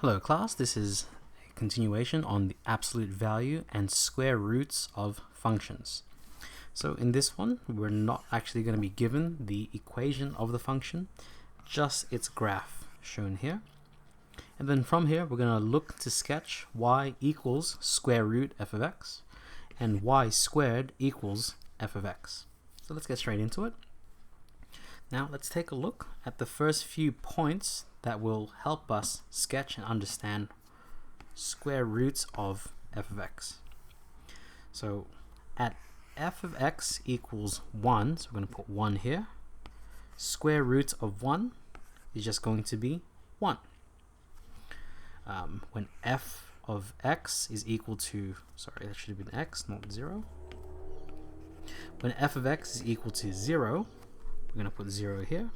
Hello class, this is a continuation on the absolute value and square roots of functions. So in this one, we're not actually going to be given the equation of the function, just its graph shown here. And then from here, we're going to look to sketch y equals square root f of x and y squared equals f of x. So let's get straight into it. Now let's take a look at the first few points that will help us sketch and understand square roots of f of x. So at f of x equals 1, so we're going to put 1 here. Square root of 1 is just going to be 1. When f of x is equal to, sorry, that should have been x, not 0. When f of x is equal to 0, we're going to put 0 here.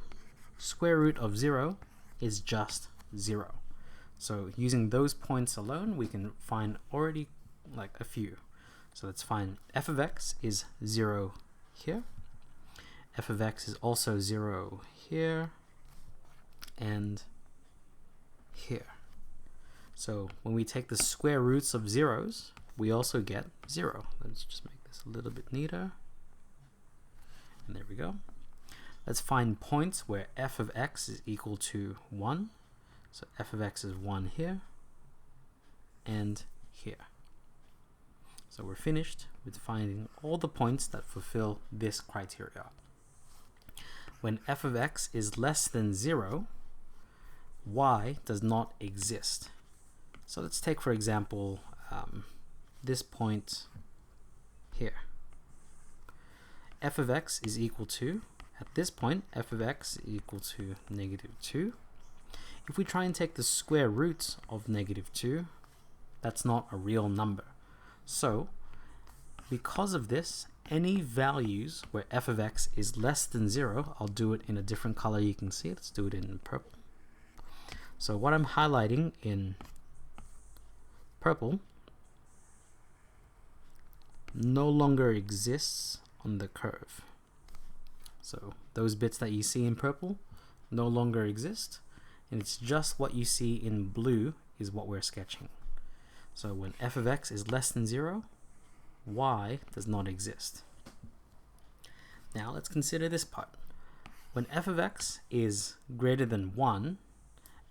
Square root of 0 is just 0. So using those points alone, we can find already like a few. So let's find f of x is 0 here. F of x is also 0 here and here. So when we take the square roots of zeros, we also get 0. Let's just make this a little bit neater. And there we go. Let's find points where f of x is equal to 1. So f of x is 1 here and here. So we're finished with finding all the points that fulfill this criteria. When f of x is less than 0, y does not exist. So let's take, for example, this point here. F of x is equal to, at this point, f of x is equal to -2. If we try and take the square root of -2, that's not a real number. So, because of this, any values where f of x is less than 0, I'll do it in a different color you can see. Let's do it in purple. So what I'm highlighting in purple no longer exists on the curve. So those bits that you see in purple no longer exist, and it's just what you see in blue is what we're sketching. So when f of x is less than 0, y does not exist. Now let's consider this part. When f of x is greater than 1,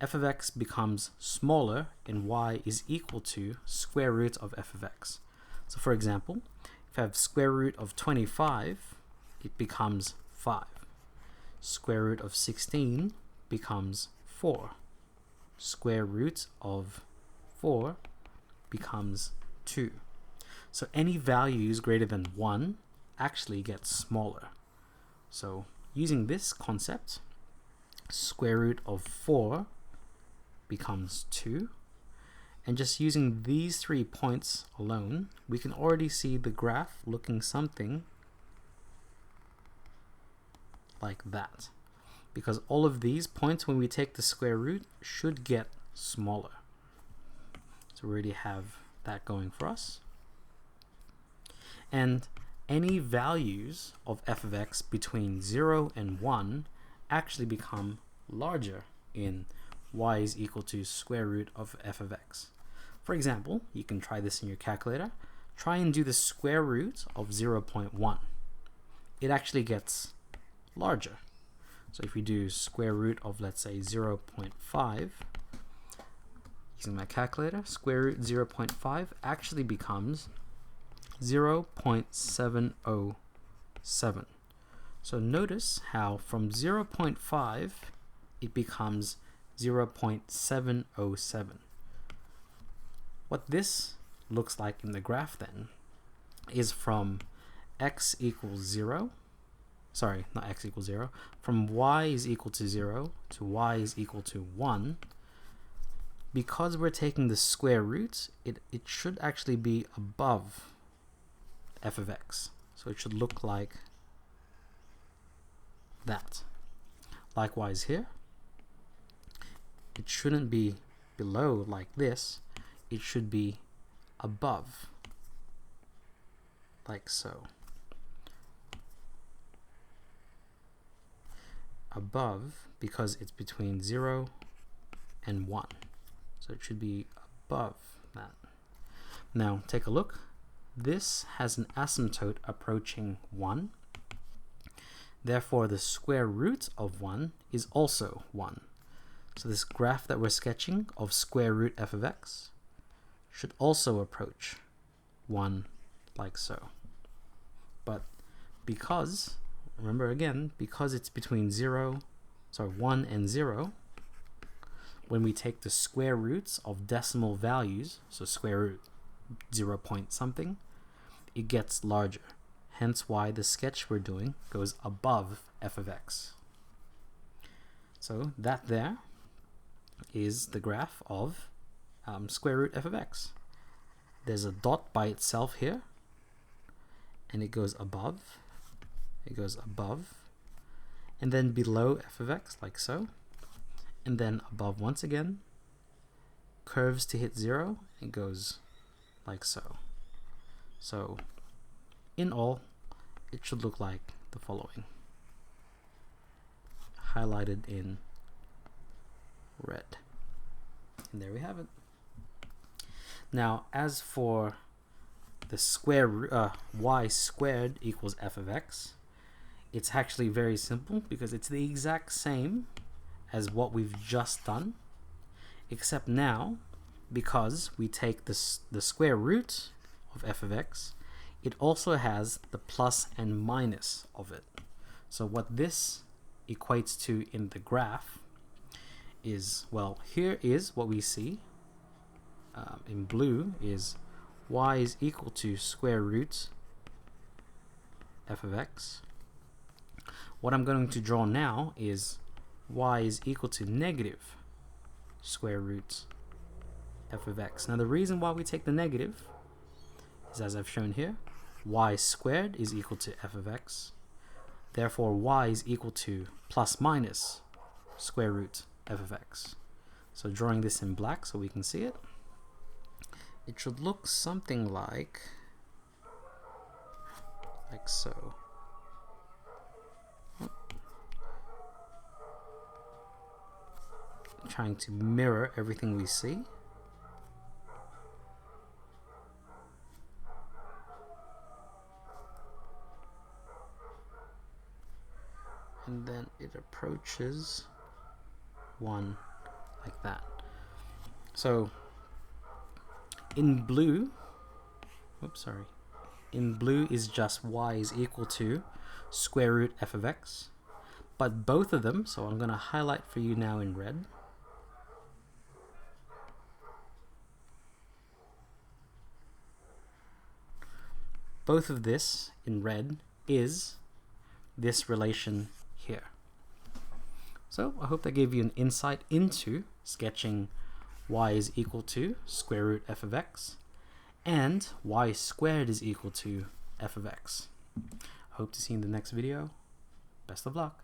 f of x becomes smaller and y is equal to square root of f of x. So for example, if I have square root of 25, it becomes 5. Square root of 16 becomes 4. Square root of 4 becomes 2. So any values greater than 1 actually get smaller. So using this concept, square root of 4 becomes 2. And just using these 3 points alone, we can already see the graph looking something like that. Because all of these points, when we take the square root, should get smaller. So we already have that going for us. And any values of f of x between 0 and 1 actually become larger in y is equal to square root of f of x. For example, you can try this in your calculator. Try and do the square root of 0.1. It actually gets larger. So if we do square root of, let's say, 0.5, using my calculator, square root 0.5 actually becomes 0.707. So notice how from 0.5 it becomes 0.707. What this looks like in the graph then is from x equals 0, sorry, not x equals 0, from y is equal to 0 to y is equal to 1, because we're taking the square root, it should actually be above f of x. So it should look like that. Likewise here, it shouldn't be below like this, it should be above, like so. Above because it's between 0 and 1. So So it should be above that. Now take a look. This has an asymptote approaching 1. Therefore, the square root of 1 is also 1. So this graph that we're sketching of square root f of x should also approach 1 like so. But because, remember again, because it's between 1 and 0, when we take the square roots of decimal values, so square root 0 point something, it gets larger. Hence why the sketch we're doing goes above f of x. So that there is the graph of square root f of x. There's a dot by itself here, and it goes above, and then below f of x, like so, and then above once again, curves to hit 0, and goes like so. So in all, it should look like the following, highlighted in red. And there we have it. Now, as for the square y squared equals f of x, it's actually very simple because it's the exact same as what we've just done, except now, because we take the square root of f of x, it also has the plus and minus of it. So what this equates to in the graph is, well, here is what we see in blue is y is equal to square root f of x. What I'm going to draw now is y is equal to negative square root f of x. Now the reason why we take the negative is, as I've shown here, y squared is equal to f of x. Therefore, y is equal to plus minus square root f of x. So drawing this in black so we can see it, it should look something like so. Trying to mirror everything we see. And then it approaches 1 like that. So in blue, in blue is just y is equal to square root f of x. But both of them, so I'm going to highlight for you now in red. Both of this in red is this relation here. So I hope that gave you an insight into sketching y is equal to square root f of x and y squared is equal to f of x. I hope to see you in the next video. Best of luck.